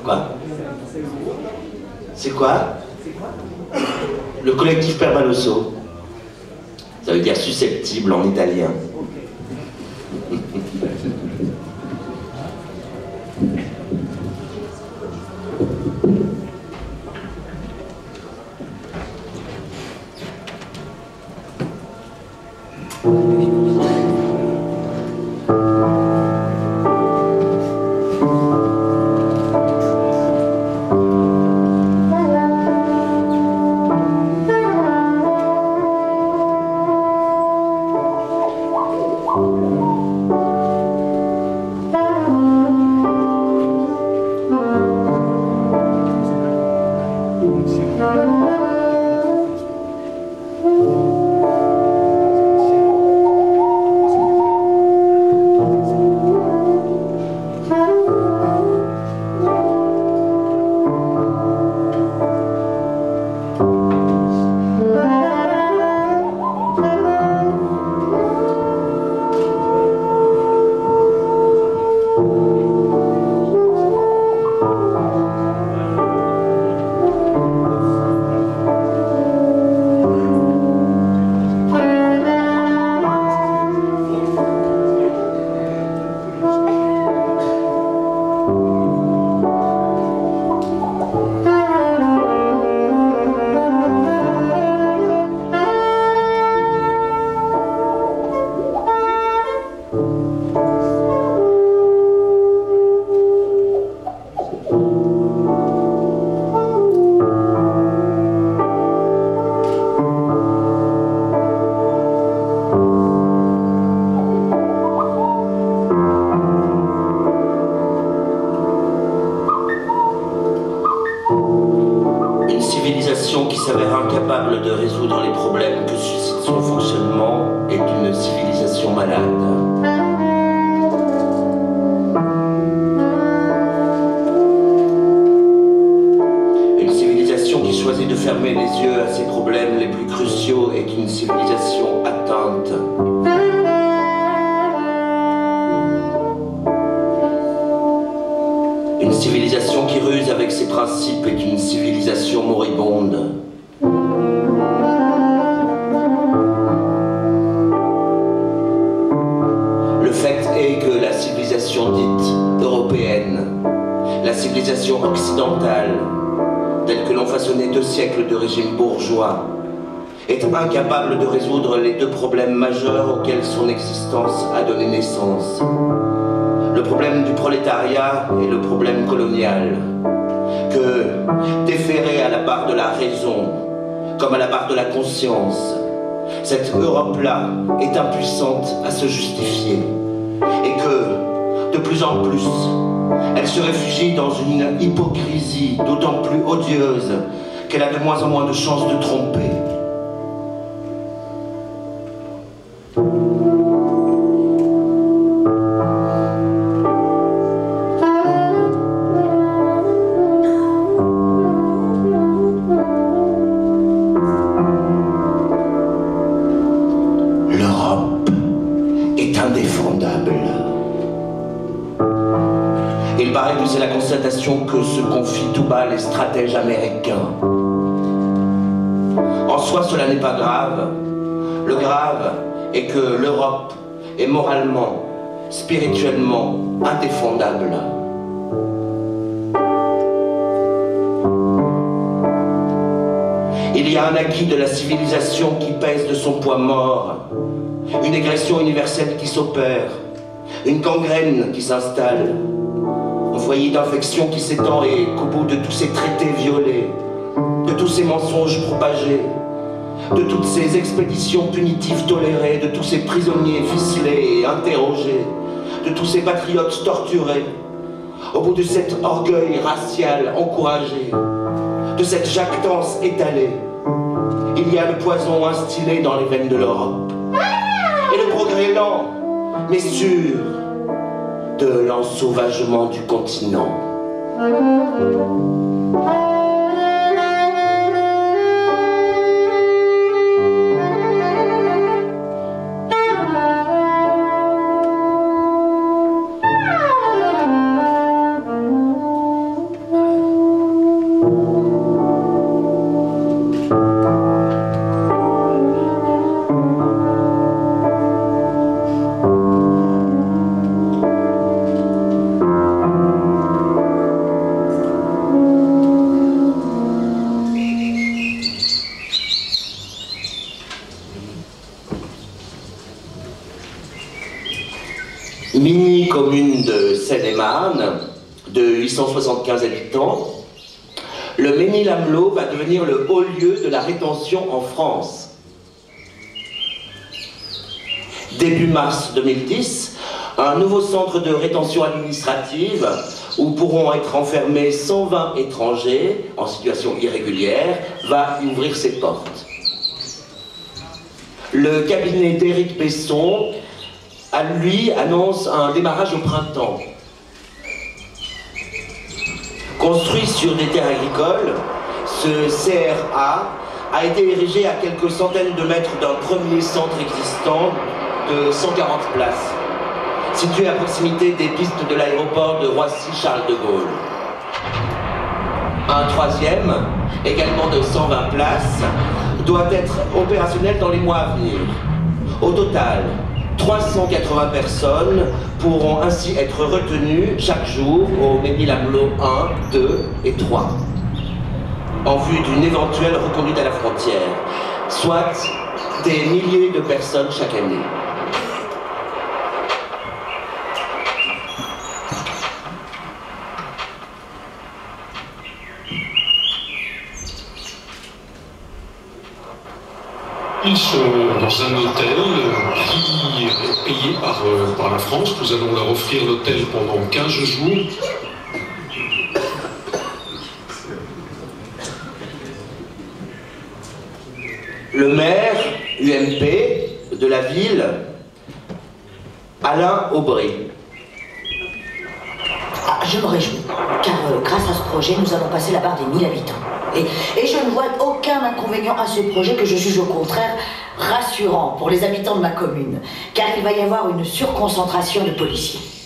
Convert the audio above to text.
Quoi? C'est quoi? Le collectif Permaloso. Ça veut dire susceptible en italien. Qui s'avère incapable de résoudre les problèmes que suscite son fonctionnement est une civilisation malade. Une civilisation qui choisit de fermer les yeux à ses problèmes les plus cruciaux est une civilisation atteinte. Une civilisation qui ruse avec ses principes est une civilisation moribonde. Le fait est que la civilisation dite européenne, la civilisation occidentale, telle que l'ont façonné 2 siècles de régime bourgeois, est incapable de résoudre les 2 problèmes majeurs auxquels son existence a donné naissance. Le problème du prolétariat et le problème colonial, que, déféré à la barre de la raison, comme à la barre de la conscience, cette Europe-là est impuissante à se justifier, et que, de plus en plus, elle se réfugie dans une hypocrisie d'autant plus odieuse qu'elle a de moins en moins de chances de tromper. Il paraît que c'est la constatation que se confient tout bas les stratèges américains. En soi, cela n'est pas grave. Le grave est que l'Europe est moralement, spirituellement indéfendable. Il y a un acquis de la civilisation qui pèse de son poids mort, une égression universelle qui s'opère, une gangrène qui s'installe, un foyer d'infection qui s'étend et qu'au bout de tous ces traités violés, de tous ces mensonges propagés, de toutes ces expéditions punitives tolérées, de tous ces prisonniers ficelés et interrogés, de tous ces patriotes torturés, au bout de cet orgueil racial encouragé, de cette jactance étalée, il y a le poison instillé dans les veines de l'Europe. Et le progrès lent, mais sûr, de l'ensauvagement du continent. de 875 habitants, le Mesnil-Amelot va devenir le haut lieu de la rétention en France. Début mars 2010, un nouveau centre de rétention administrative où pourront être enfermés 120 étrangers en situation irrégulière va ouvrir ses portes. Le cabinet d'Éric Besson, à lui, annonce un démarrage au printemps. Construit sur des terres agricoles, ce CRA a été érigé à quelques centaines de mètres d'un premier centre existant de 140 places, situé à proximité des pistes de l'aéroport de Roissy-Charles de Gaulle. Un troisième, également de 120 places, doit être opérationnel dans les mois à venir. Au total, 380 personnes pourront ainsi être retenues chaque jour au Mesnil-Amelot 1, 2 et 3, en vue d'une éventuelle reconduite à la frontière, soit des milliers de personnes chaque année. Ils sont dans un hôtel qui est payé par la France. Nous allons leur offrir l'hôtel pendant 15 jours. Le maire UMP de la ville, Alain Aubry. Je me réjouis, car grâce à ce projet, nous allons passer la barre des 1000 habitants. Et je ne vois aucun inconvénient à ce projet que je juge au contraire rassurant pour les habitants de ma commune, car il va y avoir une surconcentration de policiers.